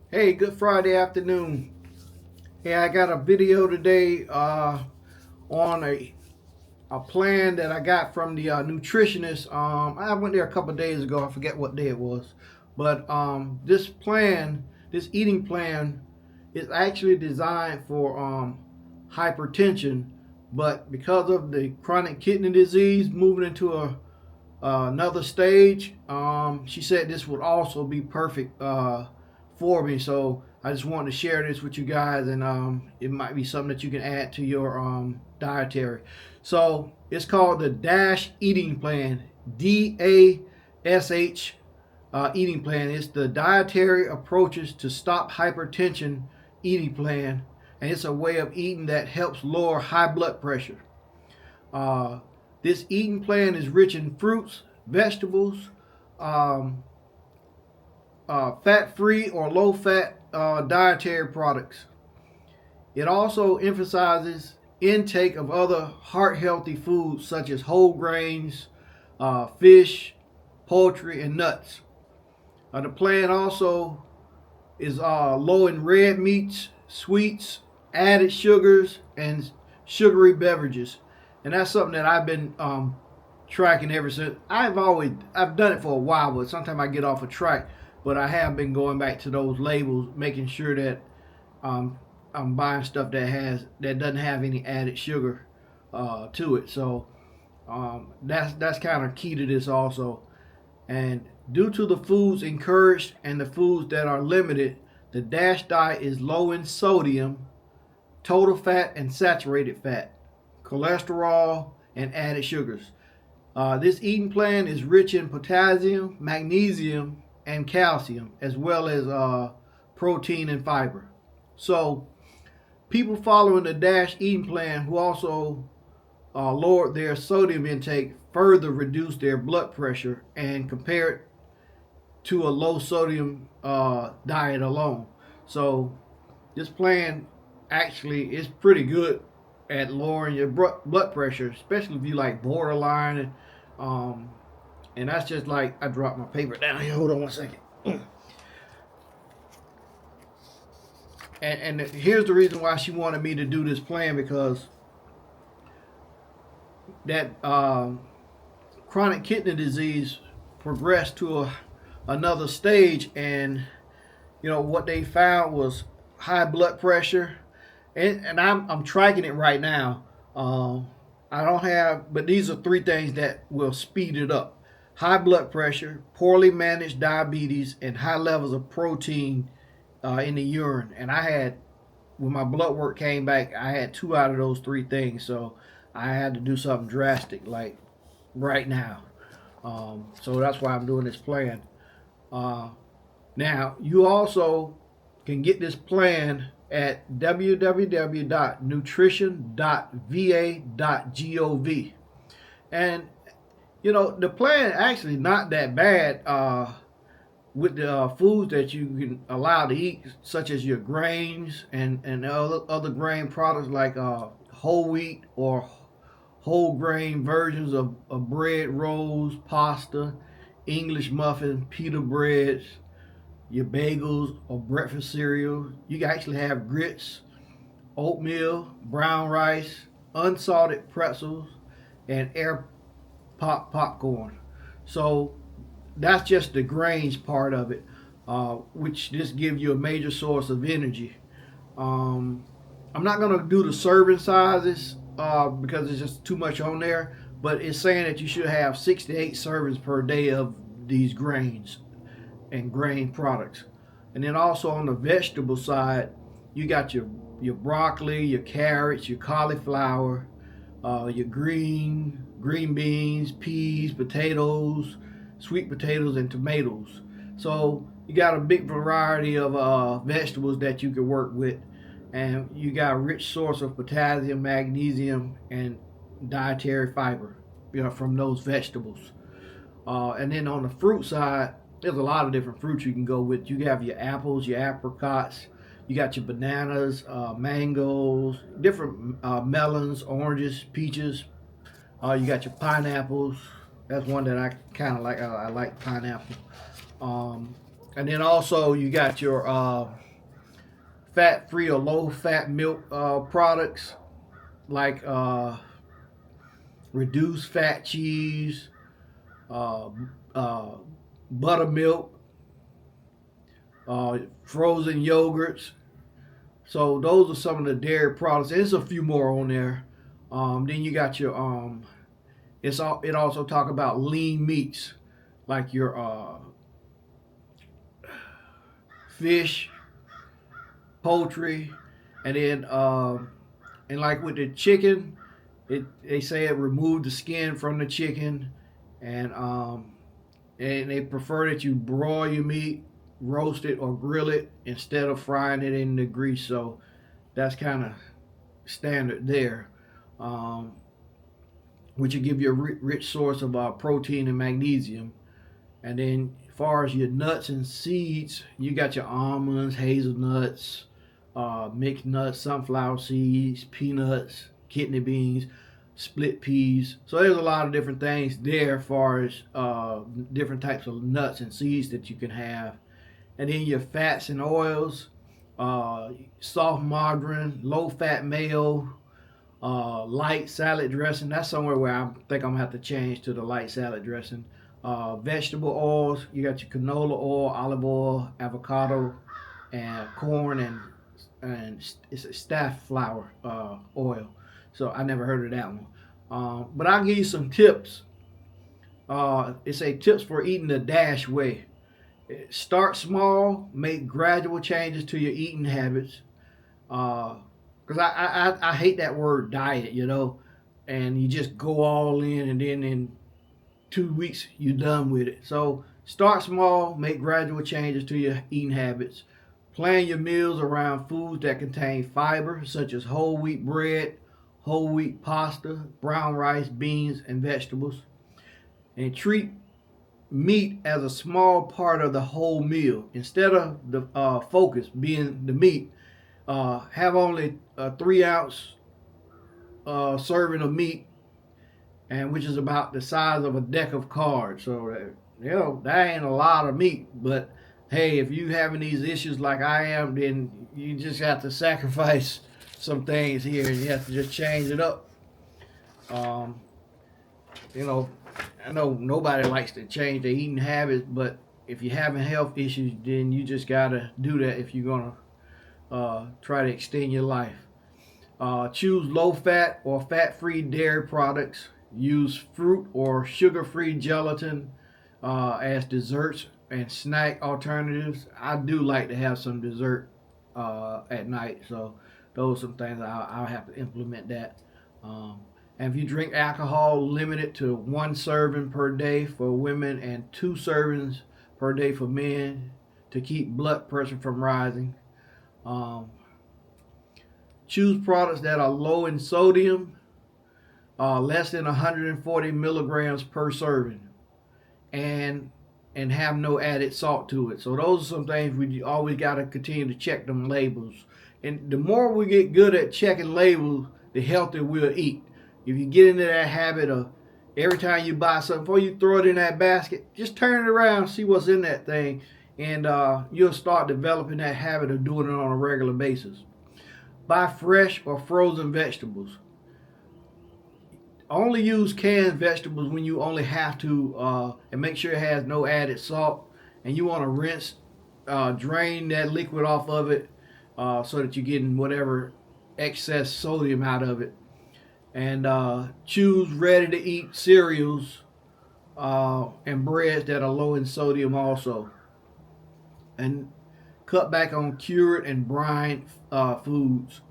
Hey, good Friday afternoon. Hey, I got a video today on a plan that I got from the nutritionist. I went there a couple of days ago. I forget what day it was, but this eating plan, is actually designed for hypertension. But because of the chronic kidney disease moving into another stage, she said this would also be perfect for me. So I just wanted to share this with you guys, and it might be something that you can add to your dietary. So it's called the D.A.S.H eating plan, D.A.S.H eating plan. It's the dietary approaches to stop hypertension eating plan, and it's a way of eating that helps lower high blood pressure. Uh, this eating plan is rich in fruits, vegetables, um, fat-free or low-fat dietary products. It also emphasizes intake of other heart-healthy foods such as whole grains, fish, poultry, and nuts. The plan also is low in red meats, sweets, added sugars, and sugary beverages. And that's something that I've been tracking ever since. I've done it for a while, but sometimes I get off a track. But I have been going back to those labels, making sure that um, I'm buying stuff that doesn't have any added sugar to it. So that's kind of key to this also. And due to the foods encouraged and the foods that are limited, the D.A.S.H diet is low in sodium, total fat, and saturated fat, cholesterol, and added sugars. This eating plan is rich in potassium, magnesium, and calcium, as well as protein and fiber. So, people following the D.A.S.H eating plan who also lowered their sodium intake further reduced their blood pressure and compared to a low sodium diet alone. So this plan actually is pretty good at lowering your blood pressure, especially if you like borderline. Um, and that's just like, I dropped my paper down here. Hold on one second. And here's the reason why she wanted me to do this plan, because that chronic kidney disease progressed to another stage, and what they found was high blood pressure, and I'm tracking it right now. I don't have, but these are three things that will speed it up: high blood pressure, poorly managed diabetes, and high levels of protein in the urine. And I had, when my blood work came back, I had two out of those three things. So I had to do something drastic, like right now. So that's why I'm doing this plan. Uh, Now, you also can get this plan at www.nutrition.va.gov. And, the plan actually not that bad with the foods that you can allow to eat, such as your grains and other grain products like whole wheat or whole grain versions of bread rolls, pasta, English muffin, pita breads, your bagels or breakfast cereal. You can actually have grits, oatmeal, brown rice, unsalted pretzels, and air pop popcorn. So that's just the grains part of it, which just gives you a major source of energy. Um, I'm not going to do the serving sizes because it's just too much on there, but it's saying that you should have 6 to 8 servings per day of these grains and grain products. And then also on the vegetable side, you got your broccoli, your carrots, your cauliflower, your green beans, peas, potatoes, sweet potatoes, and tomatoes. So you got a big variety of vegetables that you can work with, and you got a rich source of potassium, magnesium, and dietary fiber, from those vegetables. And then on the fruit side, there's a lot of different fruits you can go with. You have your apples, your apricots, you got your bananas, mangoes, different melons, oranges, peaches. You got your pineapples. That's one that I kind of like. I like pineapple. Um, And then also you got your fat-free or low-fat milk products like reduced fat cheese, uh, uh, buttermilk, frozen yogurts. So those are some of the dairy products. There's a few more on there. Then you got your it also talk about lean meats like your fish, poultry, and then and like with the chicken, they say it remove the skin from the chicken, and and they prefer that you broil your meat, roast it or grill it instead of frying it in the grease. So that's kind of standard there, um, which will give you a rich source of protein and magnesium. And then, as far as your nuts and seeds, you got your almonds, hazelnuts, mixed nuts, sunflower seeds, peanuts, kidney beans, split peas. So there's a lot of different things there, as far as different types of nuts and seeds that you can have. And then your fats and oils, soft margarine, low fat mayo, light salad dressing. That's somewhere where I think I'm gonna have to change to the light salad dressing. Vegetable oils. You got your canola oil, olive oil, avocado, and corn, and it's a staff flour oil. So I never heard of that one. But I'll give you some tips. It's a tips for eating the D.A.S.H way. Start small, make gradual changes to your eating habits. Because I hate that word diet, and you just go all in, and then in 2 weeks you're done with it. So start small, make gradual changes to your eating habits. Plan your meals around foods that contain fiber, such as whole wheat bread, whole wheat pasta, brown rice, beans, and vegetables. And treat meat as a small part of the whole meal. Instead of the focus being the meat, have only a 3 ounce serving of meat, and which is about the size of a deck of cards. So that ain't a lot of meat. But hey, if you having these issues like I am, then you just have to sacrifice some things here, and you have to just change it up. Um, I know nobody likes to change their eating habits, but if you're having health issues, then you just gotta do that if you're gonna try to extend your life. Choose low fat or fat free dairy products. Use fruit or sugar free gelatin as desserts and snack alternatives. I do like to have some dessert at night, so those are some things I'll have to implement that. Um, and if you drink alcohol, limit it to 1 serving per day for women and 2 servings per day for men to keep blood pressure from rising. Um, Choose products that are low in sodium, less than 140 milligrams per serving, and have no added salt to it. So those are some things we always got to continue to check them labels. And the more we get good at checking labels, the healthier we'll eat. If you get into that habit of every time you buy something, before you throw it in that basket, just turn it around, see what's in that thing, and you'll start developing that habit of doing it on a regular basis. Buy fresh or frozen vegetables. Only use canned vegetables when you only have to, and make sure it has no added salt. And you want to rinse, drain that liquid off of it, so that you're getting whatever excess sodium out of it. And choose ready to eat cereals and breads that are low in sodium also. And cut back on cured and brined foods,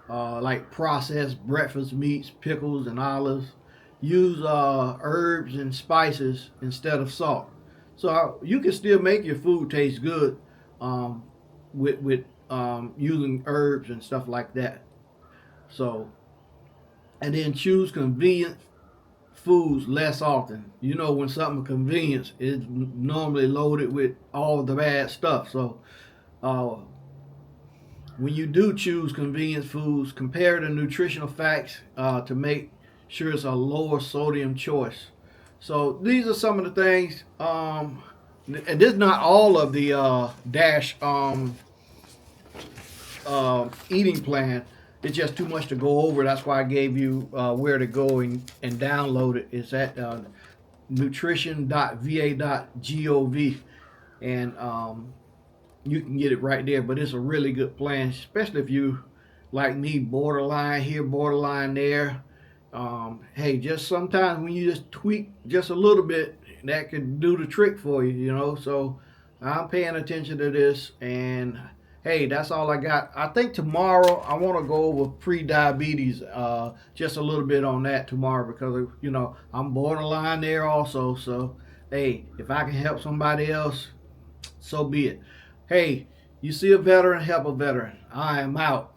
like processed breakfast meats, pickles, and olives. Use herbs and spices instead of salt. So you can still make your food taste good with using herbs and stuff like that. So, and then choose convenient foods less often. When something convenience is normally loaded with all the bad stuff. So uh, when you do choose convenience foods, compare the nutritional facts to make sure it's a lower sodium choice. So these are some of the things and this is not all of the Dash eating plan. It's just too much to go over. That's why I gave you where to go and download it. It's at nutrition.va.gov, and you can get it right there. But it's a really good plan, especially if you, like me, borderline here, borderline there. Hey, just sometimes when you just tweak just a little bit, that could do the trick for you, you know. So I'm paying attention to this, and hey, that's all I got. I think tomorrow I want to go over pre-diabetes, just a little bit on that tomorrow because you know I'm borderline there also. So hey, if I can help somebody else, so be it. Hey, you see a veteran, help a veteran. I am out.